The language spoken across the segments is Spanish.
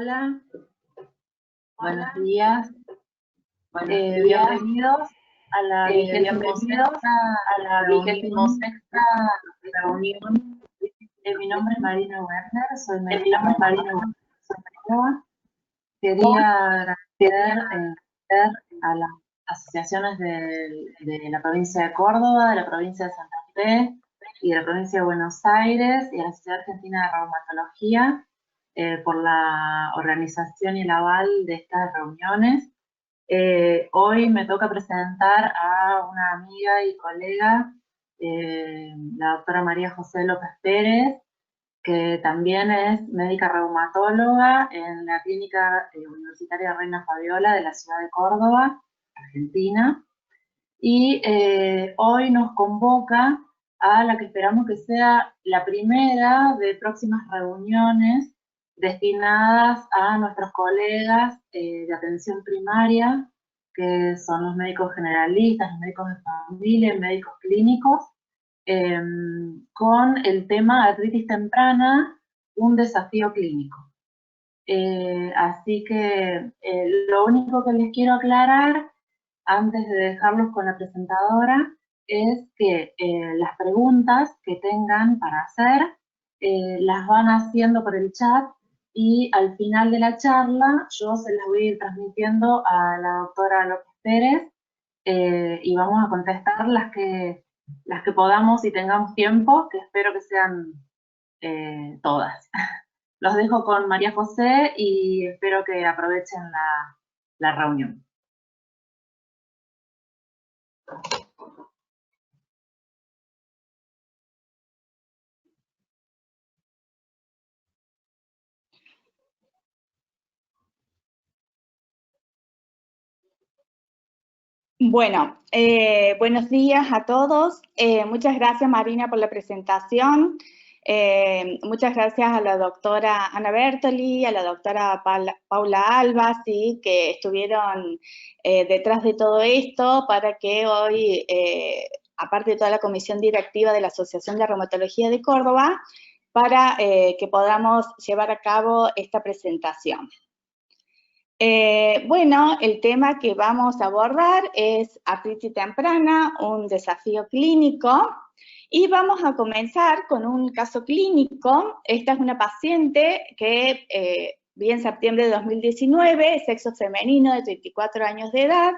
Hola, buenos días. Bienvenidos a la 26ª reunión. Mi nombre es Marina Werner, soy médica. Quería agradecer a las asociaciones de la provincia de Córdoba, de la provincia de Santa Fe y de la provincia de Buenos Aires y a la Sociedad Argentina de Reumatología por la organización y el aval de estas reuniones. Hoy me toca presentar a una amiga y colega, la doctora María José López Pérez, que también es médica reumatóloga en la Clínica Universitaria Reina Fabiola de la ciudad de Córdoba, Argentina. Y hoy nos convoca a la que esperamos que sea la primera de próximas reuniones destinadas a nuestros colegas de atención primaria, que son los médicos generalistas, los médicos de familia, médicos clínicos, con el tema artritis temprana, un desafío clínico. Así que lo único que les quiero aclarar, antes de dejarlos con la presentadora, es que las preguntas que tengan para hacer las van haciendo por el chat y al final de la charla yo se las voy a ir transmitiendo a la doctora López Pérez y vamos a contestar las que podamos y tengamos tiempo, que espero que sean todas. Los dejo con María José y espero que aprovechen la reunión. Bueno, buenos días a todos. Muchas gracias, Marina, por la presentación. Muchas gracias a la doctora Ana Bertoli, a la doctora Paula Alba, ¿sí? Que estuvieron detrás de todo esto para que hoy, aparte de toda la comisión directiva de la Asociación de Reumatología de Córdoba, para que podamos llevar a cabo esta presentación. Bueno, el tema que vamos a abordar es artritis temprana, un desafío clínico, y vamos a comenzar con un caso clínico. Esta es una paciente que vi en septiembre de 2019, sexo femenino de 34 años de edad,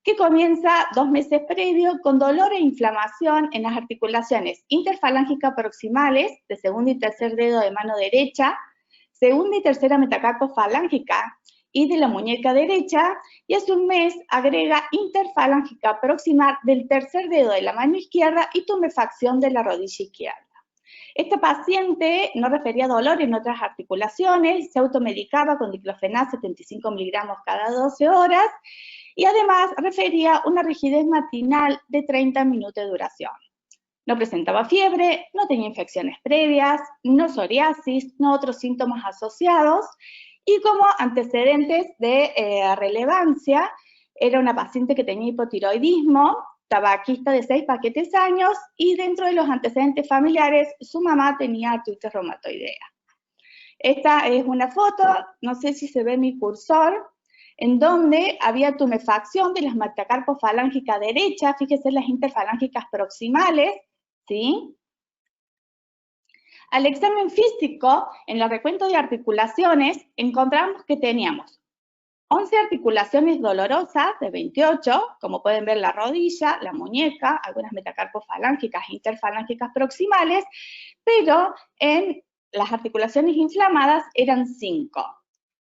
que comienza 2 meses previo con dolor e inflamación en las articulaciones interfalángicas proximales de segundo y tercer dedo de mano derecha, segunda y tercera metacarpofalángica y de la muñeca derecha, y hace un mes agrega interfalángica proximal del tercer dedo de la mano izquierda y tumefacción de la rodilla izquierda. Esta paciente no refería dolor en otras articulaciones, se automedicaba con diclofenac 75 miligramos cada 12 horas, y además refería una rigidez matinal de 30 minutos de duración. No presentaba fiebre, no tenía infecciones previas, no psoriasis, no otros síntomas asociados, y como antecedentes de relevancia, era una paciente que tenía hipotiroidismo, tabaquista de 6 paquetes años, y dentro de los antecedentes familiares, su mamá tenía artritis reumatoidea. Esta es una foto, no sé si se ve mi cursor, en donde había tumefacción de las metacarpofalángica derecha, fíjese las interfalángicas proximales, ¿sí? Al examen físico, en el recuento de articulaciones, encontramos que teníamos 11 articulaciones dolorosas de 28, como pueden ver la rodilla, la muñeca, algunas metacarpofalángicas e interfalángicas proximales, pero en las articulaciones inflamadas eran 5.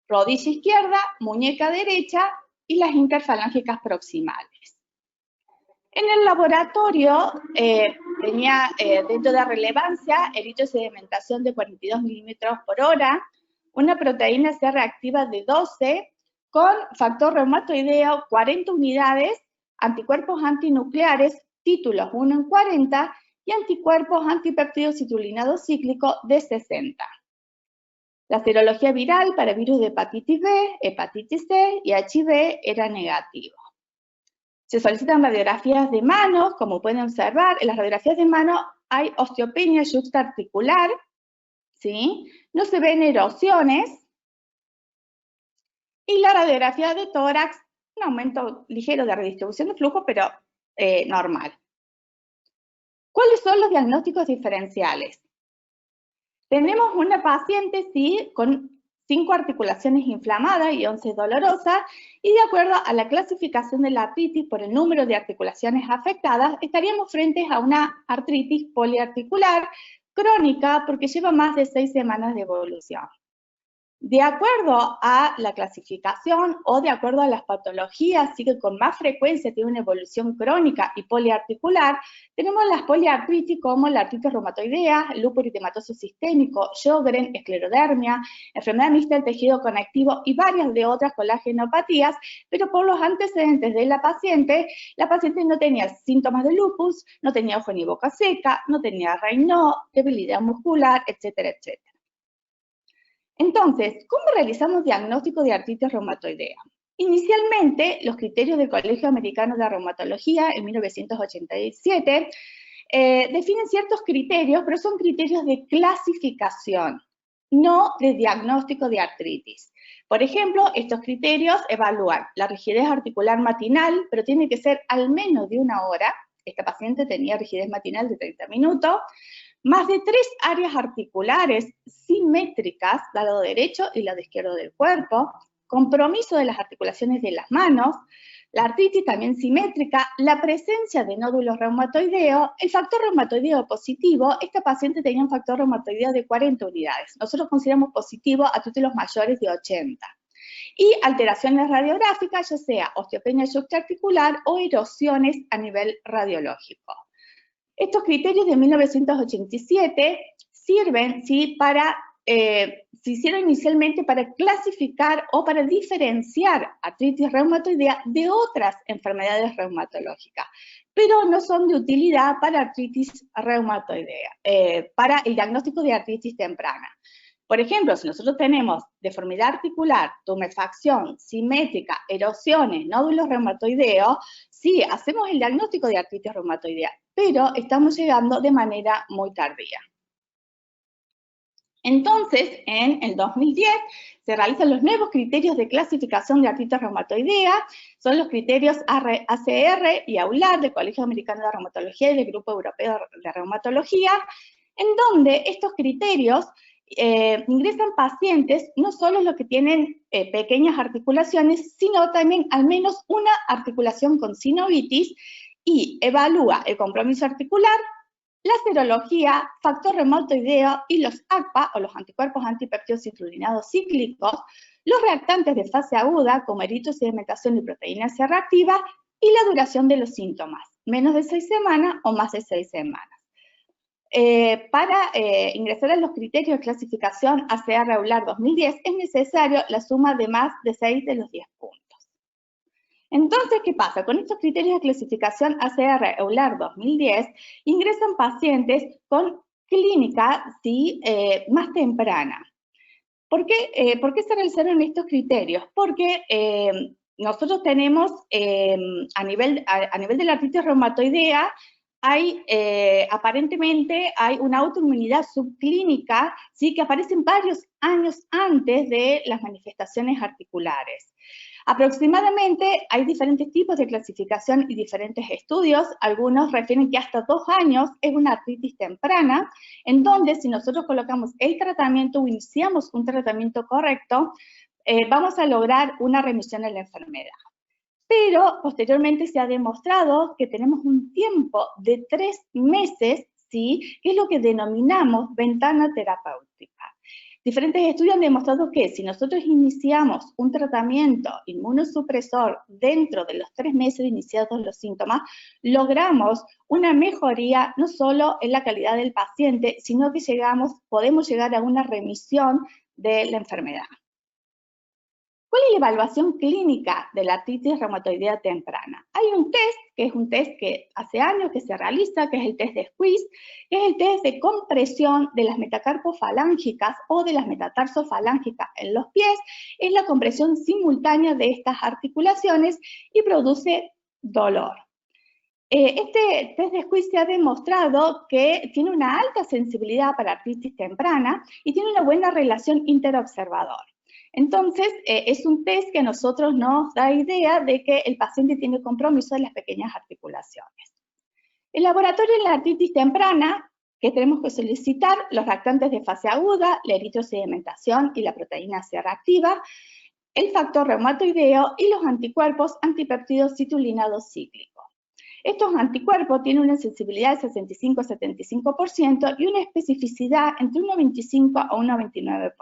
Rodilla izquierda, muñeca derecha y las interfalángicas proximales. En el laboratorio tenía dentro de relevancia eritro de sedimentación de 42 milímetros por hora, una proteína C reactiva de 12 con factor reumatoideo 40 unidades, anticuerpos antinucleares, títulos 1 en 40 y anticuerpos antipéptidos citrulinado cíclico de 60. La serología viral para virus de hepatitis B, hepatitis C y HIV era negativo. Se solicitan radiografías de manos, como pueden observar, en las radiografías de mano hay osteopenia yuxtaarticular, ¿sí? No se ven erosiones, Y la radiografía de tórax, un aumento ligero de redistribución de flujo, pero normal. ¿Cuáles son los diagnósticos diferenciales? Tenemos una paciente, sí, con 5 articulaciones inflamadas y 11 dolorosas, y de acuerdo a la clasificación de la artritis por el número de articulaciones afectadas, estaríamos frente a una artritis poliarticular crónica porque lleva más de 6 semanas de evolución. De acuerdo a la clasificación o de acuerdo a las patologías, sí que con más frecuencia tiene una evolución crónica y poliarticular, tenemos las poliartritis como la artritis reumatoidea, el lúpus eritematoso sistémico, Sjögren, esclerodermia, enfermedad mixta del tejido conectivo y varias de otras colagenopatías, pero por los antecedentes de la paciente no tenía síntomas de lupus, no tenía ojo ni boca seca, no tenía Raynaud, debilidad muscular, etcétera, etcétera. Entonces, ¿cómo realizamos diagnóstico de artritis reumatoidea? Inicialmente, los criterios del Colegio Americano de Reumatología en 1987 definen ciertos criterios, pero son criterios de clasificación, no de diagnóstico de artritis. Por ejemplo, estos criterios evalúan la rigidez articular matinal, pero tiene que ser al menos de 1 hora. Esta paciente tenía rigidez matinal de 30 minutos. Más de 3 áreas articulares simétricas, lado derecho y lado izquierdo del cuerpo, compromiso de las articulaciones de las manos, la artritis también simétrica, la presencia de nódulos reumatoideos, el factor reumatoideo positivo. Esta paciente tenía un factor reumatoideo de 40 unidades. Nosotros consideramos positivo a títulos mayores de 80. Y alteraciones radiográficas, ya sea osteopenia subarticular o erosiones a nivel radiológico. Estos criterios de 1987 sirven, ¿sí?, se hicieron inicialmente para clasificar o para diferenciar artritis reumatoidea de otras enfermedades reumatológicas, pero no son de utilidad para artritis reumatoidea, para el diagnóstico de artritis temprana. Por ejemplo, si nosotros tenemos deformidad articular, tumefacción, simétrica, erosiones, nódulos reumatoideos, sí, hacemos el diagnóstico de artritis reumatoidea, pero estamos llegando de manera muy tardía. Entonces, en el 2010 se realizan los nuevos criterios de clasificación de artritis reumatoidea, son los criterios ACR y AULAR del Colegio Americano de Reumatología y del Grupo Europeo de Reumatología, en donde estos criterios ingresan pacientes, no solo los que tienen pequeñas articulaciones, sino también al menos una articulación con sinovitis, y evalúa el compromiso articular, la serología, factor reumatoideo y los ACPA, o los anticuerpos antipéptidos citrulinados cíclicos, los reactantes de fase aguda, como eritrosedimentación y proteína C reactiva, y la duración de los síntomas, menos de 6 semanas o más de 6 semanas. Para ingresar a los criterios de clasificación ACR-EULAR 2010 es necesario la suma de más de 6 de los 10 puntos. Entonces, ¿qué pasa? Con estos criterios de clasificación ACR-EULAR 2010 ingresan pacientes con clínica, ¿sí?, más temprana. ¿Por qué se realizaron estos criterios? Porque nosotros tenemos, a nivel de la artritis reumatoidea, aparentemente hay una autoinmunidad subclínica, ¿sí?, que aparecen varios años antes de las manifestaciones articulares. Aproximadamente hay diferentes tipos de clasificación y diferentes estudios. Algunos refieren que hasta 2 años es una artritis temprana, en donde si nosotros colocamos el tratamiento o iniciamos un tratamiento correcto, vamos a lograr una remisión de la enfermedad. Pero posteriormente se ha demostrado que tenemos un tiempo de 3 meses, ¿sí?, que es lo que denominamos ventana terapéutica. Diferentes estudios han demostrado que si nosotros iniciamos un tratamiento inmunosupresor dentro de los 3 meses de iniciados los síntomas, logramos una mejoría no solo en la calidad del paciente, sino que podemos llegar a una remisión de la enfermedad. ¿Cuál es la evaluación clínica de la artritis reumatoidea temprana? Hay un test, que es un test que hace años que se realiza, que es el test de Squeeze, que es el test de compresión de las metacarpofalángicas o de las metatarsofalángicas en los pies. Es la compresión simultánea de estas articulaciones y produce dolor. Este test de Squeeze se ha demostrado que tiene una alta sensibilidad para artritis temprana y tiene una buena relación interobservador. Entonces, es un test que a nosotros nos da idea de que el paciente tiene compromiso de las pequeñas articulaciones. El laboratorio de la artritis temprana, que tenemos que solicitar, los reactantes de fase aguda, la eritrosedimentación y la proteína C reactiva, el factor reumatoideo y los anticuerpos antipéptidos citrullinados cíclicos. Estos anticuerpos tienen una sensibilidad de 65-75% y una especificidad entre un 95 a un 99%.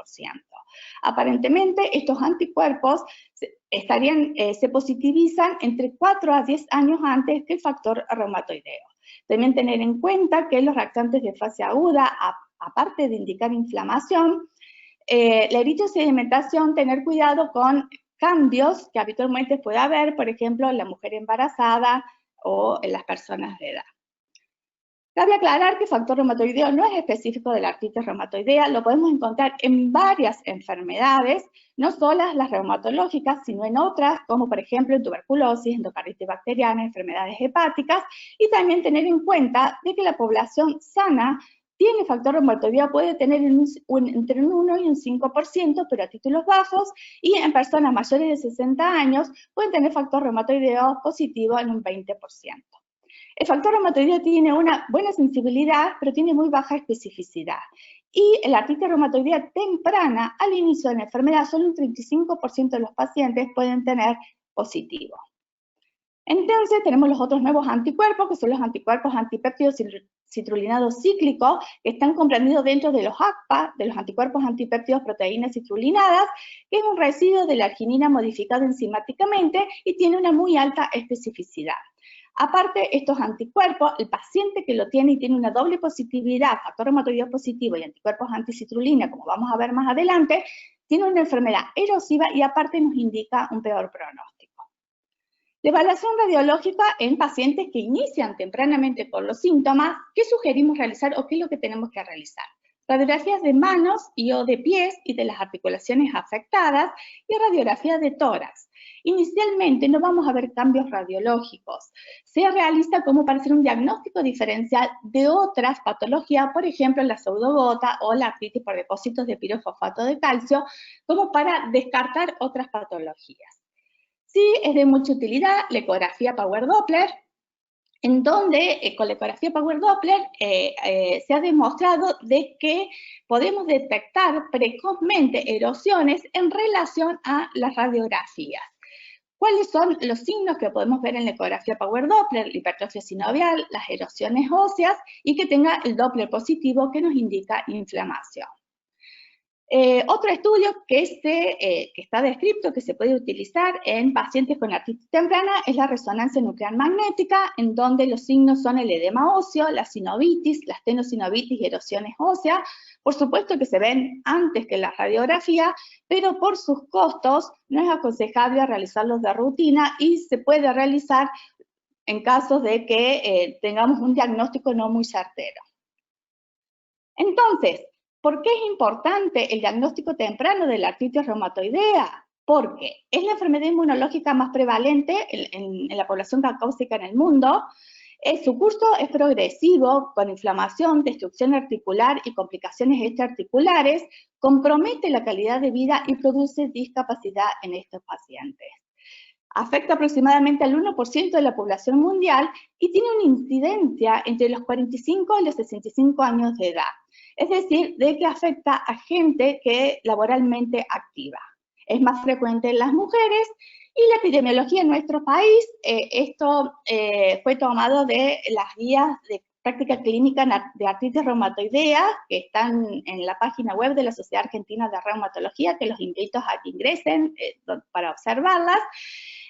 Aparentemente, estos anticuerpos se positivizan entre 4 a 10 años antes que el factor reumatoideo. También tener en cuenta que los reactantes de fase aguda, aparte de indicar inflamación, la eritrosedimentación, tener cuidado con cambios que habitualmente puede haber, por ejemplo, en la mujer embarazada o en las personas de edad. Cabe aclarar que el factor reumatoideo no es específico de la artritis reumatoidea, lo podemos encontrar en varias enfermedades, no solo las reumatológicas, sino en otras, como por ejemplo en tuberculosis, endocarditis bacteriana, enfermedades hepáticas, y también tener en cuenta de que la población sana tiene factor reumatoideo, puede tener entre un 1 y un 5%, pero a títulos bajos, y en personas mayores de 60 años pueden tener factor reumatoideo positivo en un 20%. El factor reumatoideo tiene una buena sensibilidad, pero tiene muy baja especificidad. Y la artritis reumatoidea temprana, al inicio de la enfermedad, solo un 35% de los pacientes pueden tener positivo. Entonces tenemos los otros nuevos anticuerpos, que son los anticuerpos antipéptidos citrullinados cíclicos, que están comprendidos dentro de los ACPA, de los anticuerpos antipéptidos proteínas citrulinadas, que es un residuo de la arginina modificado enzimáticamente y tiene una muy alta especificidad. Aparte, estos anticuerpos, el paciente que lo tiene y tiene una doble positividad, factor reumatoideo positivo y anticuerpos anticitrulina, como vamos a ver más adelante, tiene una enfermedad erosiva y aparte nos indica un peor pronóstico. La evaluación radiológica en pacientes que inician tempranamente con los síntomas, ¿qué sugerimos realizar o qué es lo que tenemos que realizar? Radiografías de manos y o de pies y de las articulaciones afectadas y radiografías de tórax. Inicialmente no vamos a ver cambios radiológicos. Se realiza como para hacer un diagnóstico diferencial de otras patologías, por ejemplo la pseudogota o la artritis por depósitos de pirofosfato de calcio, como para descartar otras patologías. Sí, es de mucha utilidad la ecografía Power Doppler, en donde con la ecografía Power Doppler se ha demostrado de que podemos detectar precozmente erosiones en relación a las radiografías. ¿Cuáles son los signos que podemos ver en la ecografía Power Doppler? La hipertrofia sinovial, las erosiones óseas y que tenga el Doppler positivo que nos indica inflamación. Otro estudio que está descrito, que se puede utilizar en pacientes con artritis temprana, es la resonancia nuclear magnética, en donde los signos son el edema óseo, la sinovitis, la astenosinovitis y erosiones óseas. Por supuesto que se ven antes que la radiografía, pero por sus costos no es aconsejable realizarlos de rutina y se puede realizar en casos de que tengamos un diagnóstico no muy certero. Entonces, ¿por qué es importante el diagnóstico temprano de la artritis reumatoidea? Porque es la enfermedad inmunológica más prevalente en la población caucásica en el mundo. Su curso es progresivo, con inflamación, destrucción articular y complicaciones extraarticulares, compromete la calidad de vida y produce discapacidad en estos pacientes. Afecta aproximadamente al 1% de la población mundial y tiene una incidencia entre los 45 y los 65 años de edad. Es decir, de que afecta a gente que es laboralmente activa. Es más frecuente en las mujeres y la epidemiología en nuestro país, esto fue tomado de las guías de práctica clínica de artritis reumatoidea que están en la página web de la Sociedad Argentina de Reumatología, que los invito a que ingresen para observarlas,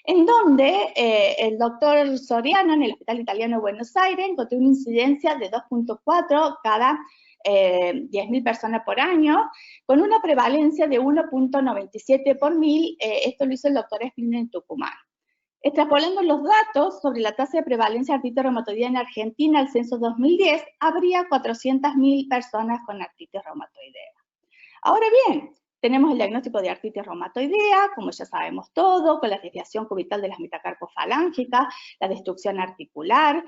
en donde el doctor Soriano en el Hospital Italiano de Buenos Aires encontró una incidencia de 2.4 cada 10.000 personas por año, con una prevalencia de 1.97 por 1000, esto lo hizo el doctor Espina en Tucumán. Extrapolando los datos sobre la tasa de prevalencia de artritis reumatoidea en Argentina al censo 2010, habría 400.000 personas con artritis reumatoidea. Ahora bien, tenemos el diagnóstico de artritis reumatoidea, como ya sabemos todo, con la desviación cubital de las metacarpos falángicas, la destrucción articular,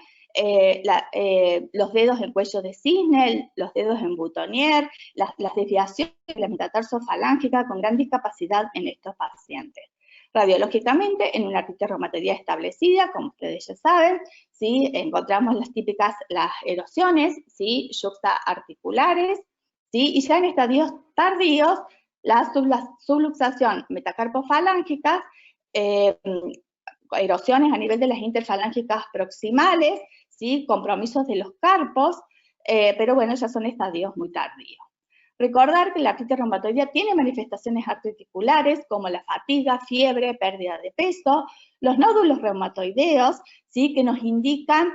los dedos en cuello de cisne, los dedos en boutonniere, las desviaciones de la metatarsofalángicas con gran discapacidad en estos pacientes. Radiológicamente, en una artritis reumatoidea establecida, como ustedes ya saben, ¿sí? Encontramos las erosiones, ¿sí? Yuxtaarticulares, ¿sí? Y ya en estadios tardíos, la subluxación metacarpofalángica, erosiones a nivel de las interfalángicas proximales, ¿sí? Compromisos de los carpos, pero bueno, ya son estadios muy tardíos. Recordar que la artritis reumatoidea tiene manifestaciones articulares como la fatiga, fiebre, pérdida de peso, los nódulos reumatoideos, ¿sí? Que nos indican,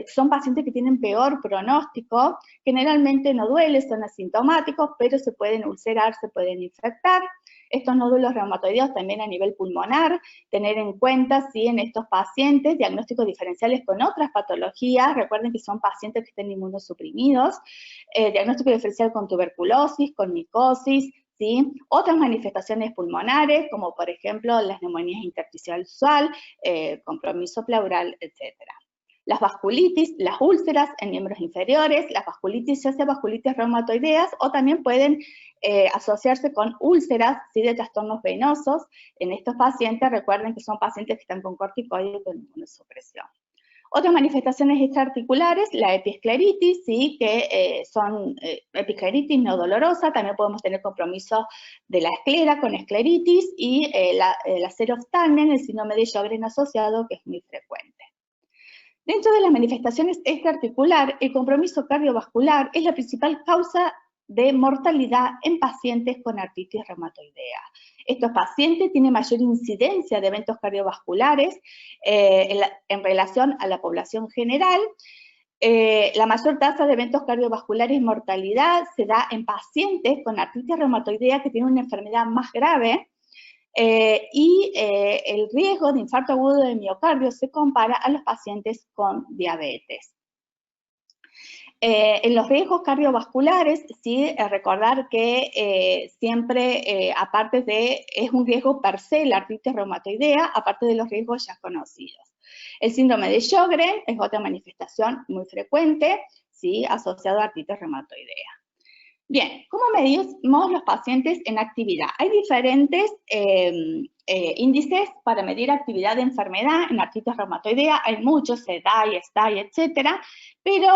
son pacientes que tienen peor pronóstico, generalmente no duele, son asintomáticos, pero se pueden ulcerar, se pueden infectar. Estos nódulos reumatoideos también a nivel pulmonar, tener en cuenta si en estos pacientes diagnósticos diferenciales con otras patologías, recuerden que son pacientes que estén inmunosuprimidos, diagnóstico diferencial con tuberculosis, con micosis, ¿sí? Otras manifestaciones pulmonares, como por ejemplo las neumonías intersticial usual, compromiso pleural, etc. Las vasculitis, las úlceras en miembros inferiores, las vasculitis, ya sea vasculitis reumatoideas, o también pueden asociarse con úlceras, ¿sí? De trastornos venosos. En estos pacientes, recuerden que son pacientes que están con corticoides y con inmunosupresión. Otras manifestaciones extraarticulares, la epiescleritis, ¿sí? Que son epiescleritis no dolorosa, también podemos tener compromiso de la esclera con escleritis, y la seroftalmia, el síndrome de Sjögren asociado, que es muy frecuente. Dentro de las manifestaciones extraarticular, el compromiso cardiovascular es la principal causa de mortalidad en pacientes con artritis reumatoidea. Estos pacientes tienen mayor incidencia de eventos cardiovasculares en relación a la población general. La mayor tasa de eventos cardiovasculares y mortalidad se da en pacientes con artritis reumatoidea que tienen una enfermedad más grave, el riesgo de infarto agudo de miocardio se compara a los pacientes con diabetes. En los riesgos cardiovasculares, sí, recordar que siempre, aparte de, es un riesgo per se la artritis reumatoidea, aparte de los riesgos ya conocidos. El síndrome de Sjögren es otra manifestación muy frecuente, sí, asociado a artritis reumatoidea. Bien, ¿cómo medimos los pacientes en actividad? Hay diferentes índices para medir actividad de enfermedad en artritis reumatoidea, hay muchos, SEDAI, STAI, etcétera, pero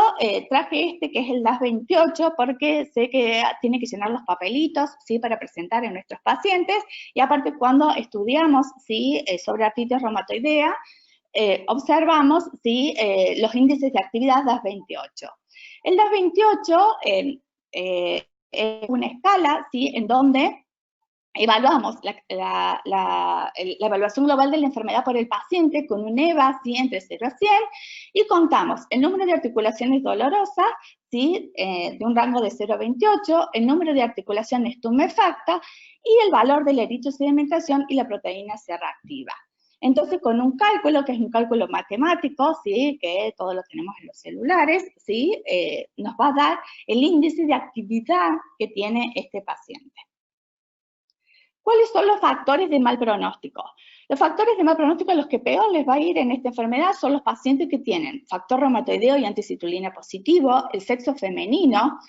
traje este que es el DAS28 porque sé que tiene que llenar los papelitos, ¿sí? Para presentar en nuestros pacientes, y aparte cuando estudiamos, ¿sí? Sobre artritis reumatoidea, observamos, ¿sí? Los índices de actividad DAS28. El DAS28 es una escala, ¿sí? En donde evaluamos la evaluación global de la enfermedad por el paciente con un EVA, ¿sí? Entre 0 a 100, y contamos el número de articulaciones dolorosas, ¿sí? De un rango de 0 a 28, el número de articulaciones tumefactas y el valor de la eritrosedimentación y la proteína C reactiva. Entonces, con un cálculo, que es un cálculo matemático, ¿sí? Que todos lo tenemos en los celulares, ¿sí? Nos va a dar el índice de actividad que tiene este paciente. ¿Cuáles son los factores de mal pronóstico? Los factores de mal pronóstico a los que peor les va a ir en esta enfermedad son los pacientes que tienen factor reumatoideo y anticitulina positivo, el sexo femenino,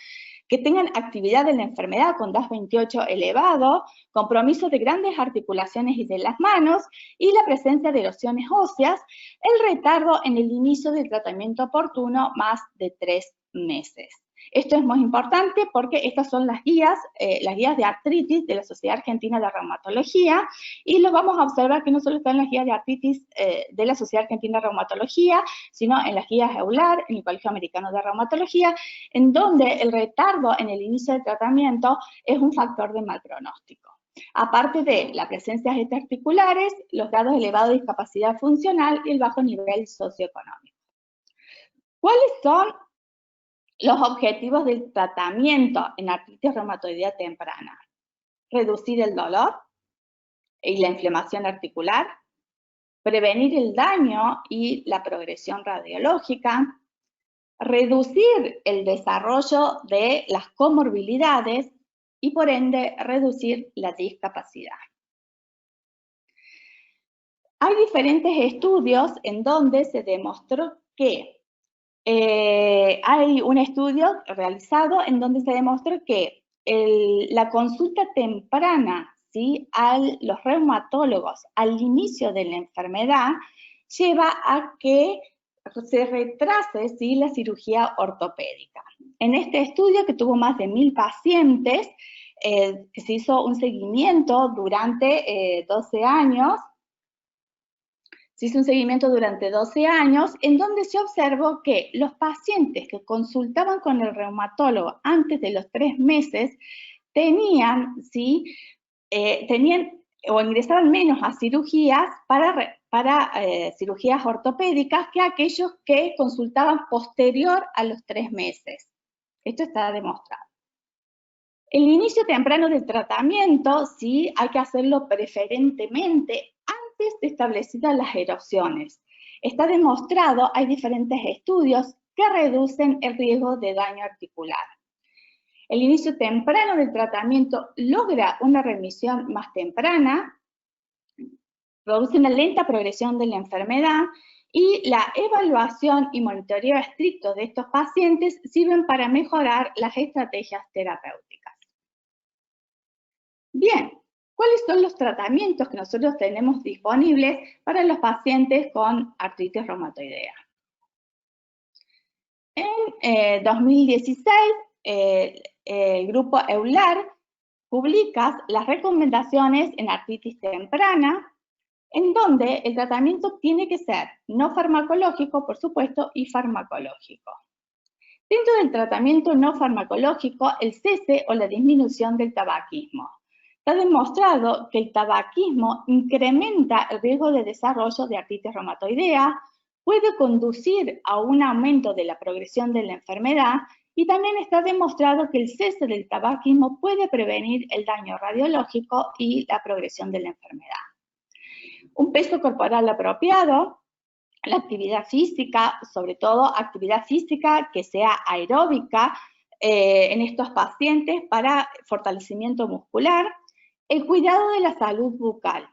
que tengan actividad de la enfermedad con DAS28 elevado, compromiso de grandes articulaciones y de las manos, y la presencia de erosiones óseas, el retardo en el inicio del tratamiento oportuno más de 3 meses. Esto es muy importante porque estas son las guías de artritis de la Sociedad Argentina de Reumatología, y lo vamos a observar que no solo están en las guías de artritis de la Sociedad Argentina de Reumatología, sino en las guías EULAR, en el Colegio Americano de Reumatología, en donde el retardo en el inicio del tratamiento es un factor de mal pronóstico. Aparte de la presencia de articulares, los grados elevados de discapacidad funcional y el bajo nivel socioeconómico. ¿Cuáles son los objetivos del tratamiento en artritis reumatoidea temprana? Reducir el dolor y la inflamación articular, prevenir el daño y la progresión radiológica, reducir el desarrollo de las comorbilidades y, por ende, reducir la discapacidad. Hay diferentes estudios en donde se demostró que hay un estudio realizado en donde se demostró que la consulta temprana, ¿sí?, a los reumatólogos al inicio de la enfermedad lleva a que se retrase, ¿sí?, la cirugía ortopédica. En este estudio, que tuvo más de 1000 pacientes, se hizo un seguimiento durante 12 años. Se hizo un seguimiento durante 12 años en donde se observó que los pacientes que consultaban con el reumatólogo antes de los 3 meses tenían o ingresaban menos a cirugías para cirugías ortopédicas que aquellos que consultaban posterior a los 3 meses. Esto está demostrado. El inicio temprano del tratamiento, sí, hay que hacerlo preferentemente antes de establecidas las erupciones. Está demostrado, hay diferentes estudios que reducen el riesgo de daño articular. El inicio temprano del tratamiento logra una remisión más temprana, produce una lenta progresión de la enfermedad y la evaluación y monitoreo estricto de estos pacientes sirven para mejorar las estrategias terapéuticas. Bien, ¿cuáles son los tratamientos que nosotros tenemos disponibles para los pacientes con artritis reumatoidea? En 2016, el grupo EULAR publica las recomendaciones en artritis temprana, en donde el tratamiento tiene que ser no farmacológico, por supuesto, y farmacológico. Dentro del tratamiento no farmacológico, el cese o la disminución del tabaquismo. Está demostrado que el tabaquismo incrementa el riesgo de desarrollo de artritis reumatoidea, puede conducir a un aumento de la progresión de la enfermedad y también está demostrado que el cese del tabaquismo puede prevenir el daño radiológico y la progresión de la enfermedad. Un peso corporal apropiado, la actividad física, sobre todo actividad física que sea aeróbica en estos pacientes para fortalecimiento muscular. El cuidado de la salud bucal.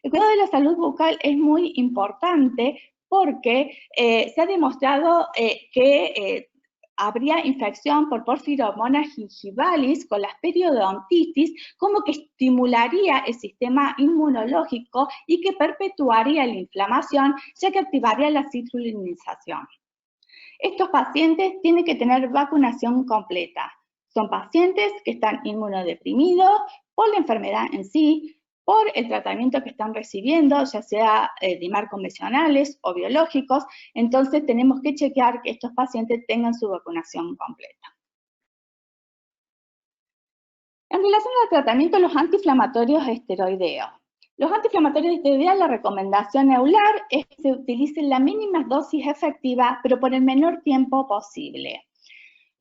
El cuidado de la salud bucal es muy importante porque se ha demostrado que habría infección por Porphyromonas gingivalis con las periodontitis, como que estimularía el sistema inmunológico y que perpetuaría la inflamación, ya que activaría la citrulinización. Estos pacientes tienen que tener vacunación completa. Son pacientes que están inmunodeprimidos por la enfermedad en sí, por el tratamiento que están recibiendo, ya sea DIMAR convencionales o biológicos, entonces tenemos que chequear que estos pacientes tengan su vacunación completa. En relación al tratamiento de los antiinflamatorios esteroideos. Los antiinflamatorios esteroideos, la recomendación EULAR es que se utilicen la mínima dosis efectiva, pero por el menor tiempo posible.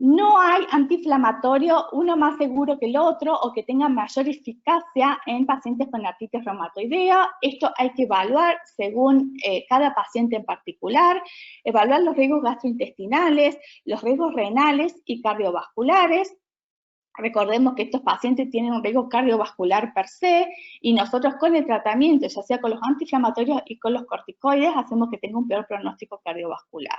No hay antiinflamatorio uno más seguro que el otro o que tenga mayor eficacia en pacientes con artritis reumatoidea. Esto hay que evaluar según cada paciente en particular, evaluar los riesgos gastrointestinales, los riesgos renales y cardiovasculares. Recordemos que estos pacientes tienen un riesgo cardiovascular per se y nosotros con el tratamiento, ya sea con los antiinflamatorios y con los corticoides, hacemos que tenga un peor pronóstico cardiovascular.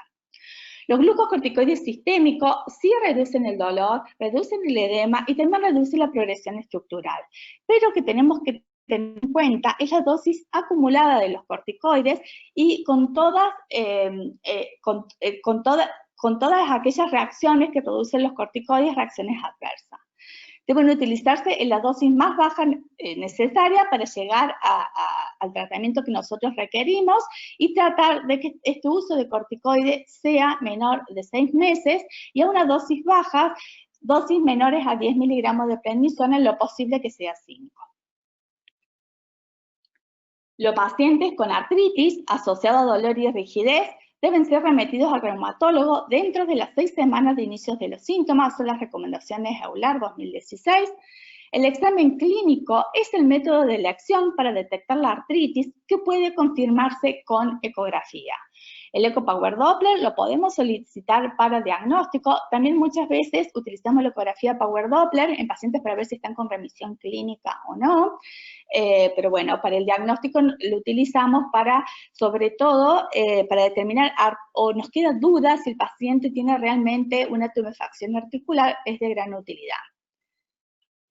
Los glucocorticoides sistémicos sí reducen el dolor, reducen el edema y también reducen la progresión estructural. Pero que tenemos que tener en cuenta es la dosis acumulada de los corticoides y con todas aquellas reacciones que producen los corticoides, reacciones adversas. Deben utilizarse en la dosis más baja necesaria para llegar al tratamiento que nosotros requerimos y tratar de que este uso de corticoides sea menor de 6 meses y a una dosis baja, dosis menores a 10 miligramos de prednisona, en lo posible que sea 5. Los pacientes con artritis asociada a dolor y rigidez deben ser remitidos al reumatólogo dentro de las 6 semanas de inicio de los síntomas, son las recomendaciones EULAR 2016. El examen clínico es el método de elección para detectar la artritis que puede confirmarse con ecografía. El Eco Power Doppler lo podemos solicitar para diagnóstico. También muchas veces utilizamos la ecografía Power Doppler en pacientes para ver si están con remisión clínica o no. Pero bueno, para el diagnóstico lo utilizamos para, sobre todo, para determinar o nos queda duda si el paciente tiene realmente una tumefacción articular, es de gran utilidad.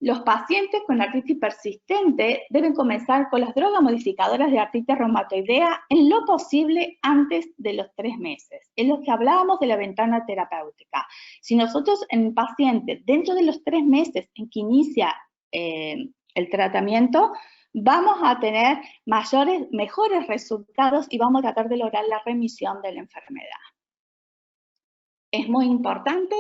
Los pacientes con artritis persistente deben comenzar con las drogas modificadoras de artritis reumatoidea en lo posible antes de los 3 meses. Es lo que hablábamos de la ventana terapéutica. Si nosotros en el paciente, dentro de los 3 meses en que inicia el tratamiento, vamos a tener mejores resultados y vamos a tratar de lograr la remisión de la enfermedad. Es muy importante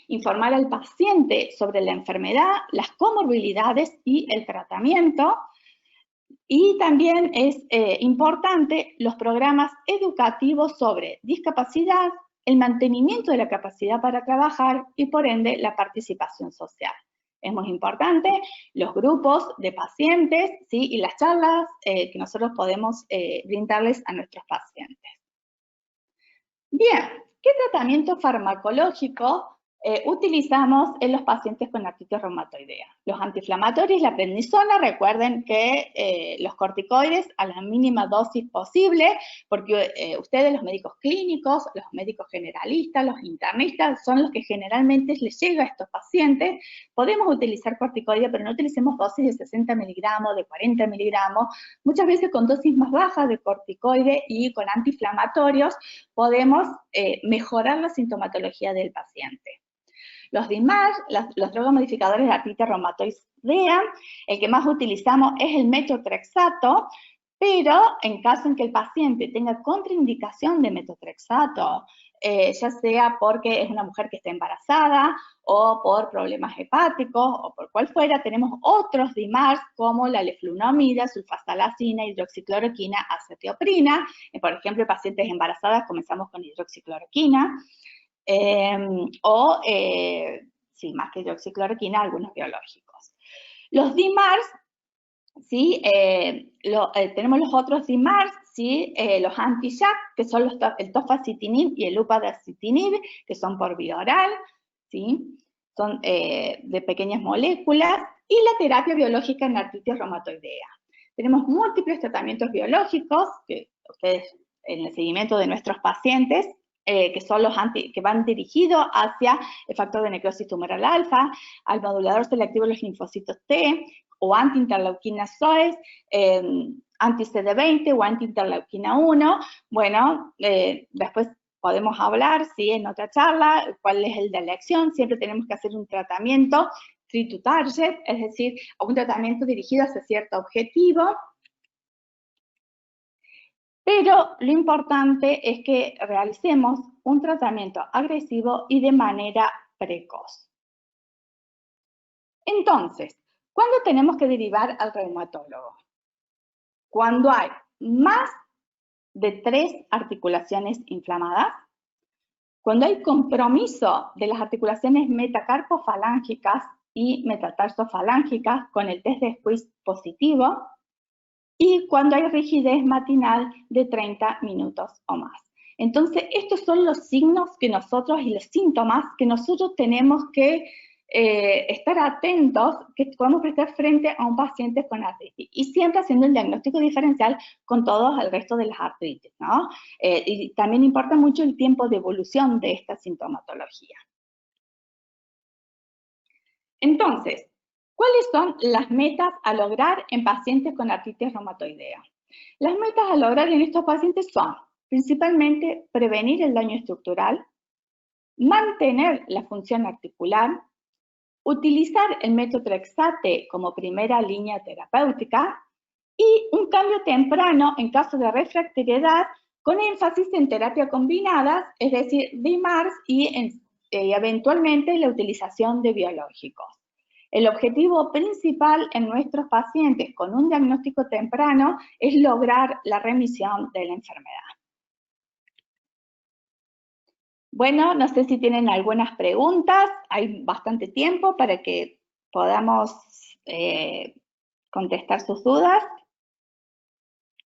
informar al paciente sobre la enfermedad, las comorbilidades y el tratamiento. Y también es importante los programas educativos sobre discapacidad, el mantenimiento de la capacidad para trabajar y por ende la participación social. Es muy importante los grupos de pacientes, ¿sí? Y las charlas que nosotros podemos brindarles a nuestros pacientes. Bien, ¿qué tratamiento farmacológico utilizamos en los pacientes con artritis reumatoidea? Los antiinflamatorios, la prednisona, recuerden que los corticoides a la mínima dosis posible, porque ustedes, los médicos clínicos, los médicos generalistas, los internistas, son los que generalmente les llega a estos pacientes. Podemos utilizar corticoides, pero no utilicemos dosis de 60 miligramos, de 40 miligramos, muchas veces con dosis más bajas de corticoide y con antiinflamatorios podemos mejorar la sintomatología del paciente. Los DIMARS, los drogas modificadores de artritis reumatoidea, el que más utilizamos es el metotrexato, pero en caso en que el paciente tenga contraindicación de metotrexato, ya sea porque es una mujer que está embarazada, o por problemas hepáticos, o por cual fuera, tenemos otros DIMARS como la leflunomida, sulfasalazina, hidroxicloroquina, acetioprina. Por ejemplo, en pacientes embarazadas comenzamos con hidroxicloroquina. Sí, más que hidroxicloroquina, algunos biológicos. Los DIMARS, ¿sí? Tenemos los otros DIMARS, ¿sí? Los anti-JAK, que son el tofacitinib y el upadacitinib, que son por vía oral, ¿sí? Son de pequeñas moléculas, y la terapia biológica en artritis reumatoidea. Tenemos múltiples tratamientos biológicos, que ustedes en el seguimiento de nuestros pacientes, que son los que van dirigidos hacia el factor de necrosis tumoral alfa, al modulador selectivo de los linfocitos T, o anti-interleuquina SOES, anti-CD20 o anti-interleuquina 1. Bueno, después podemos hablar, ¿sí? En otra charla, cuál es el de elección. Siempre tenemos que hacer un tratamiento treat to target, es decir, un tratamiento dirigido hacia cierto objetivo. Pero lo importante es que realicemos un tratamiento agresivo y de manera precoz. Entonces, ¿cuándo tenemos que derivar al reumatólogo? Cuando hay más de 3 articulaciones inflamadas, cuando hay compromiso de las articulaciones metacarpofalángicas y metatarsofalángicas con el test de squeeze positivo, y cuando hay rigidez matinal de 30 minutos o más. Entonces, estos son los signos que nosotros y los síntomas que nosotros tenemos que estar atentos, que podemos prestar frente a un paciente con artritis. Y siempre haciendo el diagnóstico diferencial con todos el resto de las artritis, ¿no? Y también importa mucho el tiempo de evolución de esta sintomatología. Entonces, ¿cuáles son las metas a lograr en pacientes con artritis reumatoidea? Las metas a lograr en estos pacientes son, principalmente, prevenir el daño estructural, mantener la función articular, utilizar el metotrexate como primera línea terapéutica y un cambio temprano en caso de refractariedad con énfasis en terapia combinada, es decir, DIMARS y eventualmente la utilización de biológicos. El objetivo principal en nuestros pacientes con un diagnóstico temprano es lograr la remisión de la enfermedad. Bueno, no sé si tienen algunas preguntas, hay bastante tiempo para que podamos contestar sus dudas.